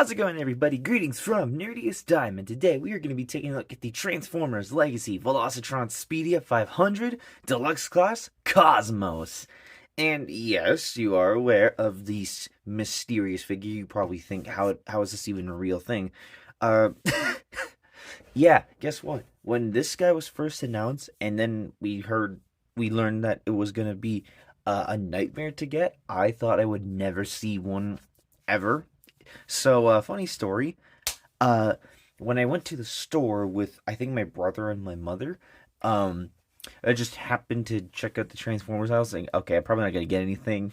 How's it going, everybody? Greetings from Nerdiest Diamond. Today we are going to be taking a look at the Transformers Legacy Velocitron Speedy 500 Deluxe Class Cosmos. And yes, you are aware of this mysterious figure. You probably think, how is this even a real thing? Uh, yeah, guess what? When this guy was first announced, and then we learned that it was going to be a nightmare to get, I thought I would never see one ever. So, funny story. When I went to the store with, I think, my brother and my mother, I just happened to check out the Transformers. I was like, okay, I'm probably not gonna get anything.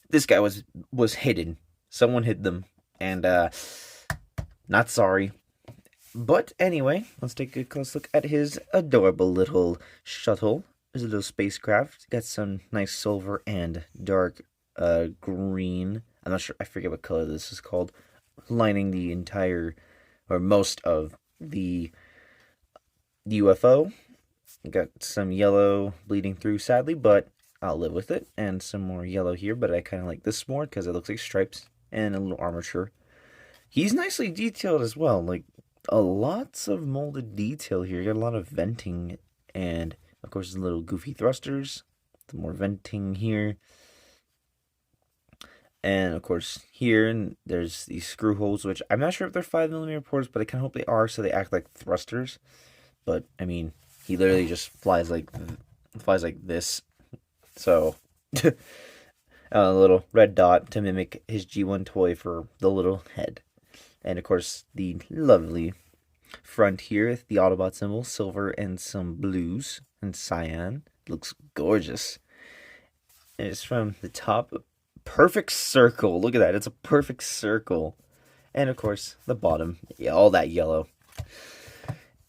This guy was hidden. Someone hid them, and not sorry. But anyway, let's take a close look at his adorable little shuttle. His little spacecraft. Got some nice silver and dark green. I'm not sure, I forget what color this is called, lining the entire, or most of the UFO. Got some yellow bleeding through, sadly, but I'll live with it. And some more yellow here, but I kind of like this more because it looks like stripes and a little armature. He's nicely detailed as well, like lots of molded detail here. You got a lot of venting and, of course, the little goofy thrusters. Some more venting here. And, of course, here, and there's these screw holes, which I'm not sure if they're 5mm ports, but I kind of hope they are, so they act like thrusters. But, I mean, he literally just flies like this. So, a little red dot to mimic his G1 toy for the little head. And, of course, the lovely front here with the Autobot symbol, silver and some blues and cyan. Looks gorgeous. And it's from the top. Perfect circle. Look at that. It's a perfect circle. And of course, the bottom. Yeah, all that yellow.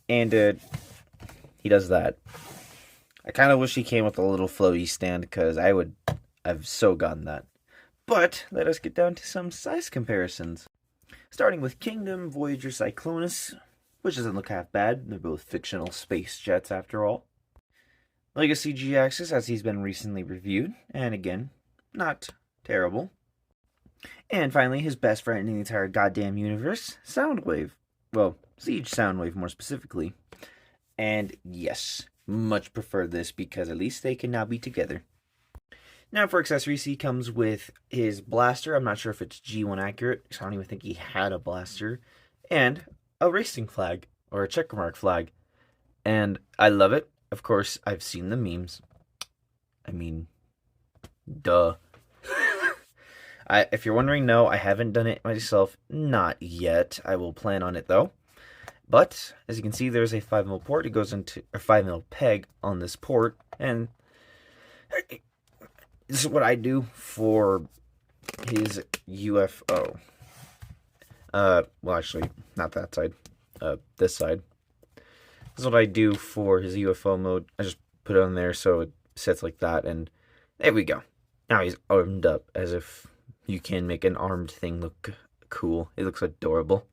And he does that. I kind of wish he came with a little floaty stand because I've so gotten that. But let us get down to some size comparisons. Starting with Kingdom Voyager Cyclonus, which doesn't look half bad. They're both fictional space jets after all. Legacy G-Axis, as he's been recently reviewed. And again, not terrible. And finally, his best friend in the entire goddamn universe, Soundwave. Well, Siege Soundwave more specifically. And yes, much prefer this because at least they can now be together. Now for accessories, he comes with his blaster. I'm not sure if it's G1 accurate, because I don't even think he had a blaster. And a racing flag, or a checkmark flag. And I love it. Of course, I've seen the memes. I mean, duh. If you're wondering, no, I haven't done it myself. Not yet. I will plan on it, though. But, as you can see, there's a 5mm port. It goes into a 5mm peg on this port. And this is what I do for his UFO. Well, actually, not that side. This side. This is what I do for his UFO mode. I just put it on there so it sits like that. And there we go. Now he's armed up as if you can make an armed thing look cool. It looks adorable.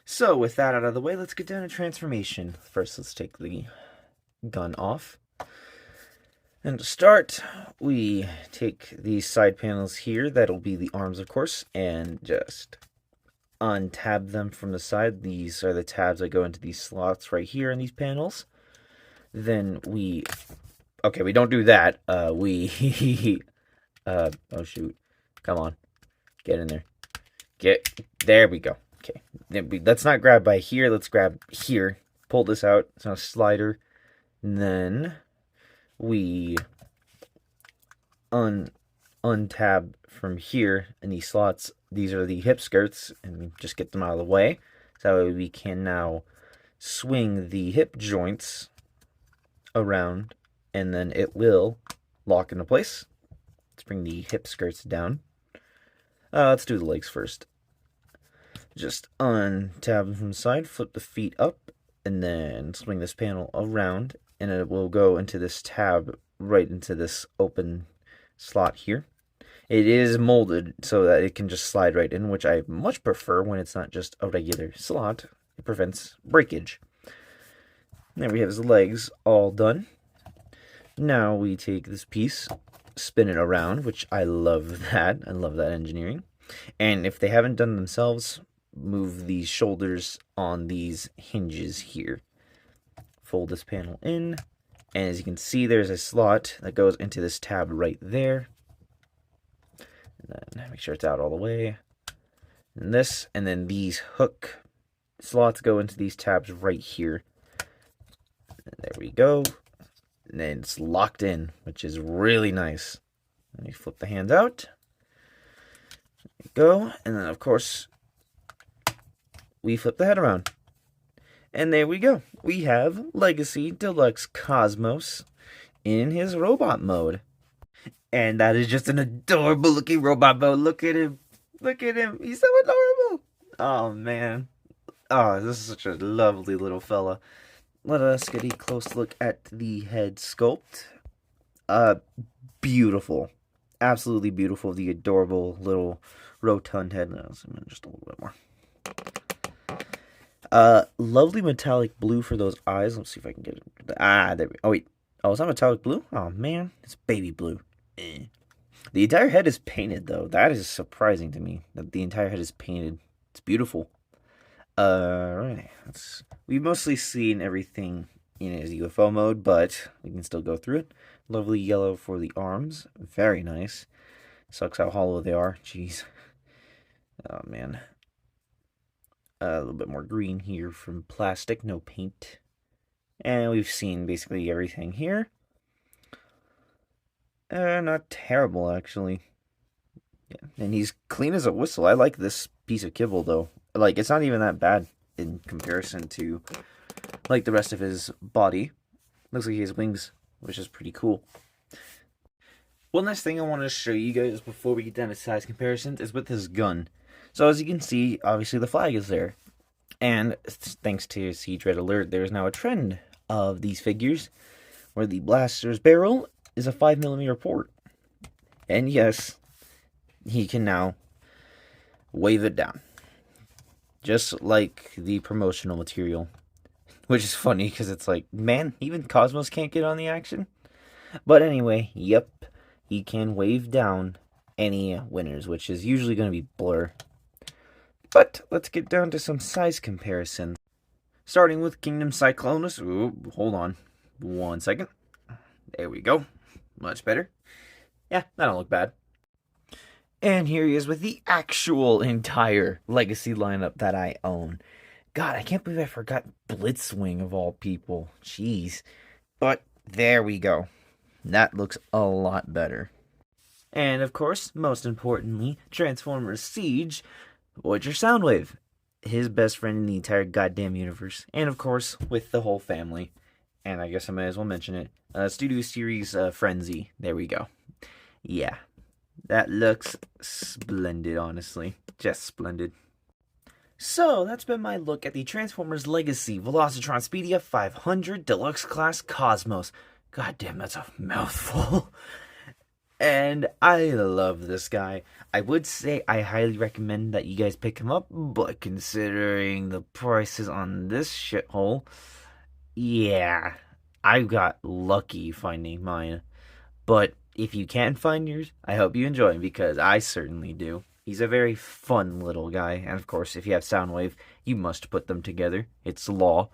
So, with that out of the way, let's get down to transformation. First, let's take the gun off. And to start, we take these side panels here. That'll be the arms, of course. And just untab them from the side. These are the tabs that go into these slots right here in these panels. Then we... Okay, we don't do that. Oh, shoot. Come on. Get in there. There we go. Okay. Let's not grab by here. Let's grab here. Pull this out. It's not a slider. And then we untab from here in these slots. These are the hip skirts. And just get them out of the way. So that way we can now swing the hip joints around. And then it will lock into place. Let's bring the hip skirts down. Let's do the legs first. Just untab them from the side, flip the feet up, and then swing this panel around, and it will go into this tab right into this open slot here. It is molded so that it can just slide right in, which I much prefer when it's not just a regular slot. It prevents breakage. There we have his legs all done. Now we take this piece, spin it around, which I love that. I love that engineering. And if they haven't done themselves, move these shoulders on these hinges here. Fold this panel in, and as you can see, there's a slot that goes into this tab right there. And then make sure it's out all the way. And then these hook slots go into these tabs right here. And there we go. And then it's locked in, which is really nice. Let me flip the hands out. There we go. And then, of course, we flip the head around. And there we go. We have Legacy Deluxe Cosmos in his robot mode. And that is just an adorable looking robot mode. Look at him. Look at him. He's so adorable. Oh, man. Oh, this is such a lovely little fella. Let us get a close look at the head sculpt. Beautiful. Absolutely beautiful. The adorable little rotund head. Now, zoom in just a little bit more. Lovely metallic blue for those eyes. Let's see if I can get it. There we go. Oh, wait. Oh, is that metallic blue? Oh, man. It's baby blue. The entire head is painted, though. That is surprising to me, that the entire head is painted. It's beautiful. Right. We've mostly seen everything in his UFO mode, but we can still go through it. Lovely yellow for the arms. Very nice. Sucks how hollow they are. Jeez. Oh, man. A little bit more green here from plastic. No paint. And we've seen basically everything here. Not terrible, actually. Yeah. And he's clean as a whistle. I like this piece of kibble, though. Like, it's not even that bad in comparison to, like, the rest of his body. Looks like he has wings, which is pretty cool. One last thing I want to show you guys before we get down to size comparisons is with his gun. So, as you can see, obviously the flag is there. And thanks to Siege Red Alert, there is now a trend of these figures where the blaster's barrel is a 5mm port. And yes, he can now wave it down. Just like the promotional material. Which is funny because it's like, man, even Cosmos can't get on the action. But anyway, yep, he can wave down any winners, which is usually going to be Blur. But let's get down to some size comparisons. Starting with Kingdom Cyclonus. Ooh, hold on 1 second. There we go. Much better. Yeah, that don't look bad. And here he is with the actual entire Legacy lineup that I own. God, I can't believe I forgot Blitzwing of all people. Jeez. But there we go. That looks a lot better. And of course, most importantly, Transformers Siege, Voyager Soundwave. His best friend in the entire goddamn universe. And of course, with the whole family. And I guess I might as well mention it. Studio Series Frenzy. There we go. Yeah. That looks splendid, honestly. Just splendid. So, that's been my look at the Transformers Legacy Velocitron Speedia 500 Deluxe Class Cosmos. God damn, that's a mouthful. And I love this guy. I would say I highly recommend that you guys pick him up, but considering the prices on this shithole, yeah, I got lucky finding mine. But if you can't find yours, I hope you enjoy him, because I certainly do. He's a very fun little guy, and of course, if you have Soundwave, you must put them together. It's law.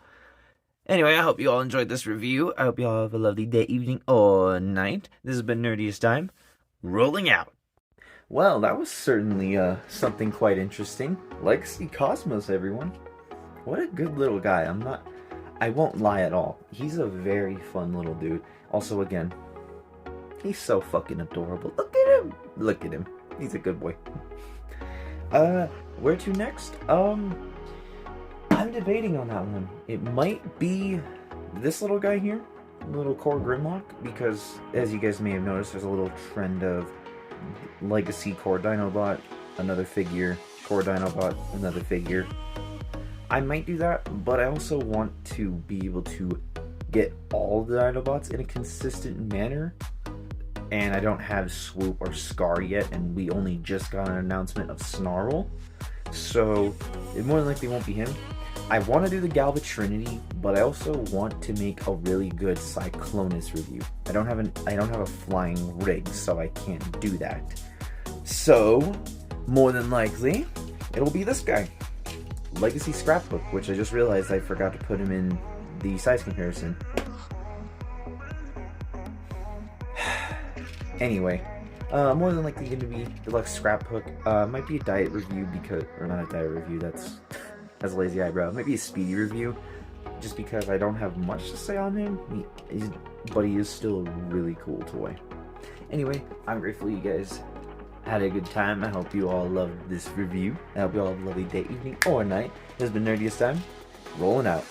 Anyway, I hope you all enjoyed this review. I hope you all have a lovely day, evening, or night. This has been Nerdiest Time, rolling out. Well, that was certainly something quite interesting. Legacy Cosmos, everyone. What a good little guy. I won't lie at all. He's a very fun little dude. Also, again, he's so fucking adorable. Look at him. Look at him. He's a good boy. Where to next? I'm debating on that one. It might be this little guy here, little Core Grimlock, because as you guys may have noticed, there's a little trend of Legacy Core Dinobot, another figure, Core Dinobot, another figure. I might do that, but I also want to be able to get all the Dinobots in a consistent manner. And I don't have Swoop or Scar yet, and we only just got an announcement of Snarl, so it more than likely won't be him. I want to do the Galva Trinity, but I also want to make a really good Cyclonus review. I don't have a flying rig, so I can't do that. So more than likely, it'll be this guy. Legacy Scrapbook, which I just realized I forgot to put him in the size comparison. Anyway, more than likely going to be Deluxe Scrapbook. Might be a diet review because, or not a diet review, that's a lazy eyebrow. It might be a speedy review, just because I don't have much to say on him, but he is still a really cool toy. Anyway, I'm grateful you guys had a good time. I hope you all loved this review. I hope you all have a lovely day, evening, or night. This has been Nerdiest Time, rolling out.